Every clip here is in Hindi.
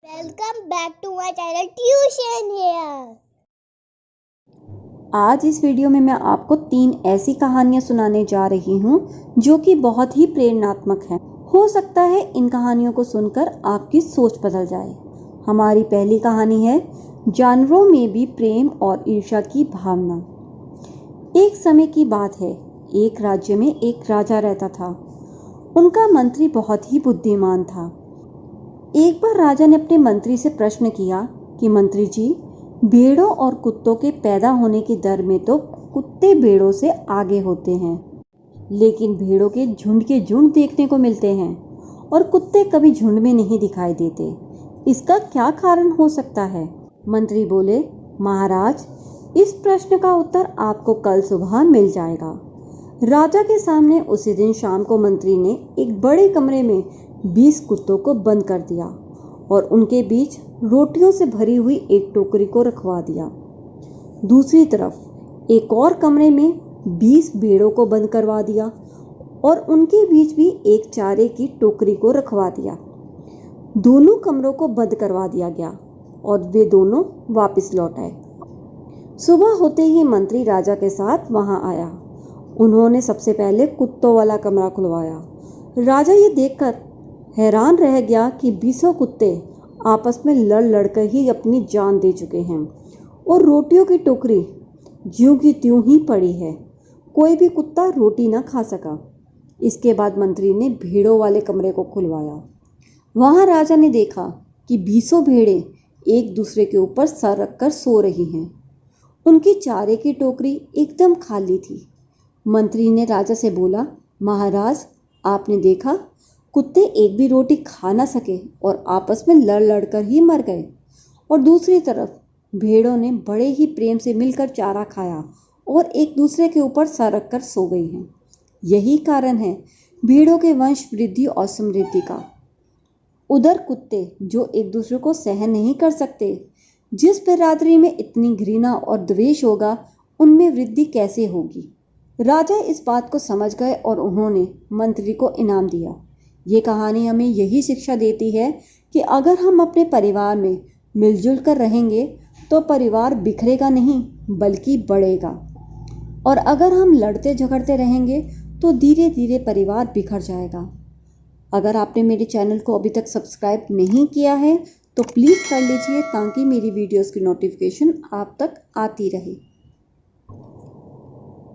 Welcome back to my channel Tuition here. आज इस वीडियो में मैं आपको 3 ऐसी कहानियां सुनाने जा रही हूं जो कि बहुत ही प्रेरणात्मक हैं। हो सकता है इन कहानियों को सुनकर आपकी सोच बदल जाए। हमारी पहली कहानी है जानवरों में भी प्रेम और ईर्ष्या की भावना। एक समय की बात है, एक राज्य में एक राजा रहता था। उनका मंत्री बहुत ही बुद्धिमान था। एक बार राजा ने अपने मंत्री से प्रश्न किया कि मंत्री जी, भेड़ों और कुत्तों के पैदा होने की दर में तो कुत्ते भेड़ों से आगे होते हैं, लेकिन भेड़ों के झुंड देखने को मिलते हैं और कुत्ते कभी झुंड में नहीं दिखाई देते। इसका क्या कारण हो सकता है? मंत्री बोले, महाराज, इस प्रश्न का उत्तर आपको कल सुबह मिल जाएगा। राजा के सामने उसी दिन शाम को मंत्री ने एक बड़े कमरे में 20 कुत्तों को बंद कर दिया और उनके बीच रोटियों से भरी हुई एक टोकरी को रखवा दिया। दूसरी तरफ एक और कमरे में 20 भेड़ों को बंद करवा दिया और उनके बीच भी एक चारे की टोकरी को रखवा दिया। दोनों कमरों को बंद करवा दिया गया और वे दोनों वापस लौट आए। सुबह होते ही मंत्री राजा के साथ वहां आया। उन्होंने सबसे पहले कुत्तों वाला कमरा खुलवाया। राजा ये देखकर हैरान रह गया कि 20 कुत्ते आपस में लड़ कर ही अपनी जान दे चुके हैं और रोटियों की टोकरी ज्यों की त्यों ही पड़ी है। कोई भी कुत्ता रोटी ना खा सका। इसके बाद मंत्री ने भेड़ों वाले कमरे को खुलवाया। वहां राजा ने देखा कि 20 भेड़ें एक दूसरे के ऊपर सर रखकर सो रही हैं। उनकी चारे की टोकरी एकदम खाली थी। मंत्री ने राजा से बोला, महाराज, आपने देखा, कुत्ते एक भी रोटी खा ना सके और आपस में लड़ कर ही मर गए, और दूसरी तरफ भेड़ों ने बड़े ही प्रेम से मिलकर चारा खाया और एक दूसरे के ऊपर सर रखकर सो गई हैं। यही कारण है भेड़ों के वंश वृद्धि और समृद्धि का। उधर कुत्ते जो एक दूसरे को सहन नहीं कर सकते, जिस बिरादरी में इतनी घृणा और द्वेष होगा, उनमें वृद्धि कैसे होगी? राजा इस बात को समझ गए और उन्होंने मंत्री को इनाम दिया। ये कहानी हमें यही शिक्षा देती है कि अगर हम अपने परिवार में मिलजुल कर रहेंगे तो परिवार बिखरेगा नहीं बल्कि बढ़ेगा, और अगर हम लड़ते झगड़ते रहेंगे तो धीरे धीरे परिवार बिखर जाएगा। अगर आपने मेरे चैनल को अभी तक सब्सक्राइब नहीं किया है तो प्लीज़ कर लीजिए ताकि मेरी वीडियोस की नोटिफिकेशन आप तक आती रहे।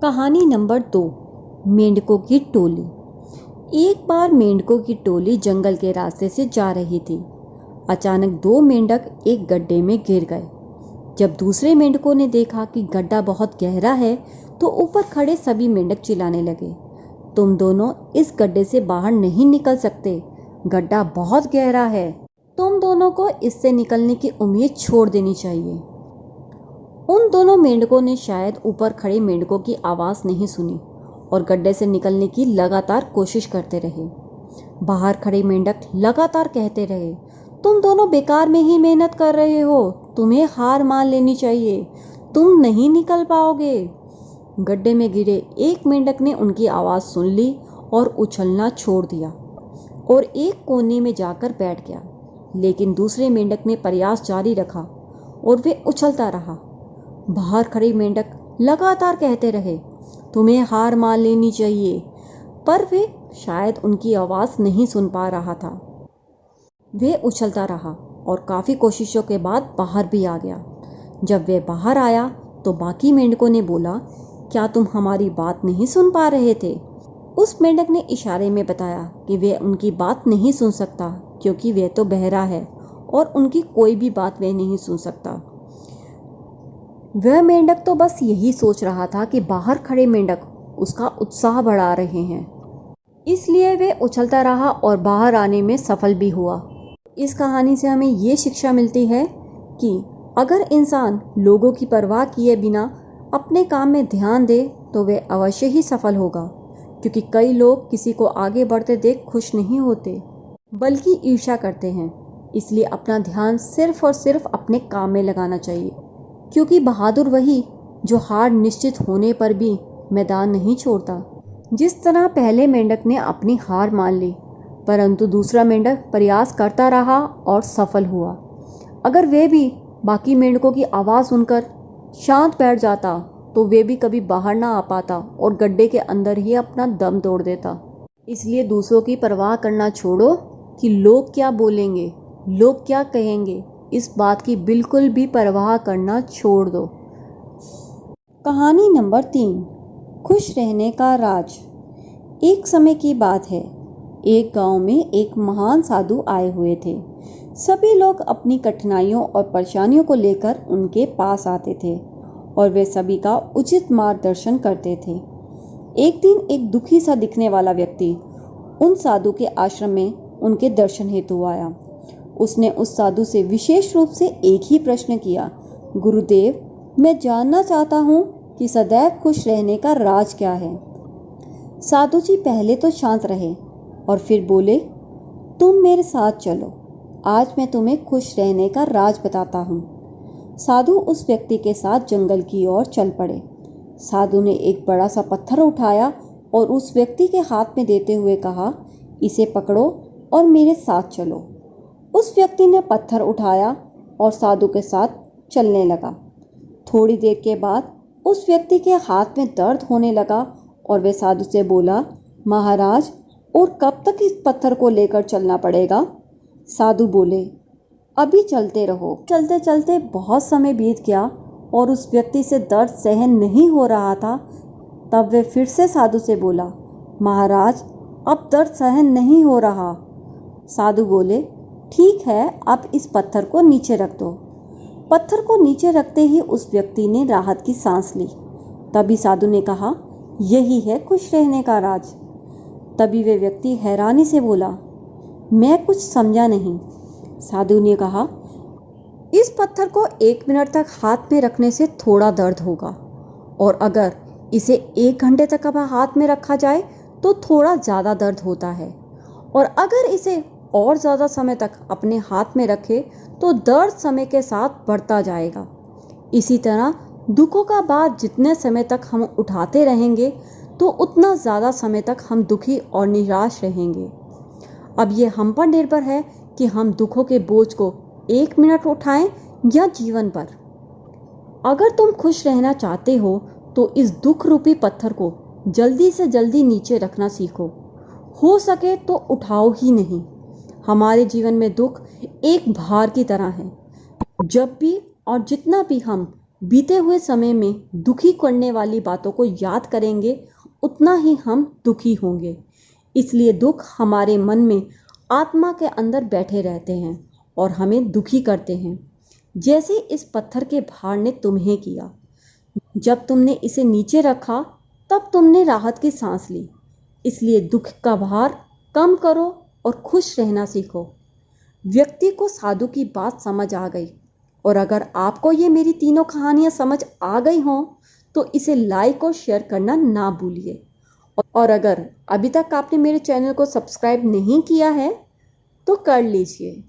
कहानी नंबर 2, मेंढकों की टोली। एक बार मेंढकों की टोली जंगल के रास्ते से जा रही थी। अचानक 2 मेंढक एक गड्ढे में गिर गए। जब दूसरे मेंढकों ने देखा कि गड्ढा बहुत गहरा है तो ऊपर खड़े सभी मेंढक चिल्लाने लगे, तुम दोनों इस गड्ढे से बाहर नहीं निकल सकते, गड्ढा बहुत गहरा है, तुम दोनों को इससे निकलने की उम्मीद छोड़ देनी चाहिए। उन दोनों मेंढकों ने शायद ऊपर खड़े मेंढकों की आवाज़ नहीं सुनी और गड्ढे से निकलने की लगातार कोशिश करते रहे। बाहर खड़े मेंढक लगातार कहते रहे, तुम दोनों बेकार में ही मेहनत कर रहे हो, तुम्हें हार मान लेनी चाहिए, तुम नहीं निकल पाओगे। गड्ढे में गिरे एक मेंढक ने उनकी आवाज़ सुन ली और उछलना छोड़ दिया और एक कोने में जाकर बैठ गया। लेकिन दूसरे मेंढक ने प्रयास जारी रखा और वे उछलता रहा। बाहर खड़े मेंढक लगातार कहते रहे, तुम्हें हार मान लेनी चाहिए, पर वे शायद उनकी आवाज़ नहीं सुन पा रहा था। वे उछलता रहा और काफ़ी कोशिशों के बाद बाहर भी आ गया। जब वे बाहर आया तो बाकी मेंढकों ने बोला, क्या तुम हमारी बात नहीं सुन पा रहे थे? उस मेंढक ने इशारे में बताया कि वे उनकी बात नहीं सुन सकता क्योंकि वे तो बहरा है और उनकी कोई भी बात वे नहीं सुन सकता। वह मेंढक तो बस यही सोच रहा था कि बाहर खड़े मेंढक उसका उत्साह बढ़ा रहे हैं, इसलिए वे उछलता रहा और बाहर आने में सफल भी हुआ। इस कहानी से हमें ये शिक्षा मिलती है कि अगर इंसान लोगों की परवाह किए बिना अपने काम में ध्यान दे तो वे अवश्य ही सफल होगा, क्योंकि कई लोग किसी को आगे बढ़ते देख खुश नहीं होते बल्कि ईर्ष्या करते हैं। इसलिए अपना ध्यान सिर्फ और सिर्फ अपने काम में लगाना चाहिए, क्योंकि बहादुर वही जो हार निश्चित होने पर भी मैदान नहीं छोड़ता। जिस तरह पहले मेंढक ने अपनी हार मान ली, परंतु दूसरा मेंढक प्रयास करता रहा और सफल हुआ। अगर वे भी बाकी मेंढकों की आवाज़ सुनकर शांत बैठ जाता तो वे भी कभी बाहर ना आ पाता और गड्ढे के अंदर ही अपना दम तोड़ देता। इसलिए दूसरों की परवाह करना छोड़ो कि लोग क्या बोलेंगे, लोग क्या कहेंगे, इस बात की बिल्कुल भी परवाह करना छोड़ दो। कहानी नंबर 3, खुश रहने का राज। एक समय की बात है, एक गांव में एक महान साधु आए हुए थे। सभी लोग अपनी कठिनाइयों और परेशानियों को लेकर उनके पास आते थे और वे सभी का उचित मार्गदर्शन करते थे। एक दिन एक दुखी सा दिखने वाला व्यक्ति उन साधु के आश्रम में उनके दर्शन हेतु आया। उसने उस साधु से विशेष रूप से एक ही प्रश्न किया, गुरुदेव, मैं जानना चाहता हूँ कि सदैव खुश रहने का राज क्या है। साधु जी पहले तो शांत रहे और फिर बोले, तुम मेरे साथ चलो, आज मैं तुम्हें खुश रहने का राज बताता हूँ। साधु उस व्यक्ति के साथ जंगल की ओर चल पड़े। साधु ने एक बड़ा सा पत्थर उठाया और उस व्यक्ति के हाथ में देते हुए कहा, इसे पकड़ो और मेरे साथ चलो। उस व्यक्ति ने पत्थर उठाया और साधु के साथ चलने लगा। थोड़ी देर के बाद उस व्यक्ति के हाथ में दर्द होने लगा और वे साधु से बोला, महाराज, और कब तक इस पत्थर को लेकर चलना पड़ेगा? साधु बोले, अभी चलते रहो। चलते चलते बहुत समय बीत गया और उस व्यक्ति से दर्द सहन नहीं हो रहा था। तब वे फिर से साधु से बोला, महाराज, अब दर्द सहन नहीं हो रहा। साधु बोले, ठीक है, आप इस पत्थर को नीचे रख दो। पत्थर को नीचे रखते ही उस व्यक्ति ने राहत की सांस ली। तभी साधु ने कहा, यही है खुश रहने का राज। तभी वे व्यक्ति हैरानी से बोला, मैं कुछ समझा नहीं। साधु ने कहा, इस पत्थर को 1 मिनट तक हाथ में रखने से थोड़ा दर्द होगा और अगर इसे 1 घंटे तक हाथ में रखा जाए तो थोड़ा ज़्यादा दर्द होता है और अगर इसे और ज़्यादा समय तक अपने हाथ में रखे तो दर्द समय के साथ बढ़ता जाएगा। इसी तरह दुखों का भार जितने समय तक हम उठाते रहेंगे तो उतना ज़्यादा समय तक हम दुखी और निराश रहेंगे। अब ये हम पर निर्भर है कि हम दुखों के बोझ को 1 मिनट उठाएं या जीवन भर। अगर तुम खुश रहना चाहते हो तो इस दुख रूपी पत्थर को जल्दी से जल्दी नीचे रखना सीखो। हो सके तो उठाओ ही नहीं। हमारे जीवन में दुख एक भार की तरह है। जब भी और जितना भी हम बीते हुए समय में दुखी करने वाली बातों को याद करेंगे उतना ही हम दुखी होंगे। इसलिए दुख हमारे मन में आत्मा के अंदर बैठे रहते हैं और हमें दुखी करते हैं, जैसे इस पत्थर के भार ने तुम्हें किया। जब तुमने इसे नीचे रखा तब तुमने राहत की सांस ली। इसलिए दुख का भार कम करो और खुश रहना सीखो। व्यक्ति को साधु की बात समझ आ गई और अगर आपको ये मेरी तीनों कहानियाँ समझ आ गई हों तो इसे लाइक और शेयर करना ना भूलिए। और अगर अभी तक आपने मेरे चैनल को सब्सक्राइब नहीं किया है तो कर लीजिए।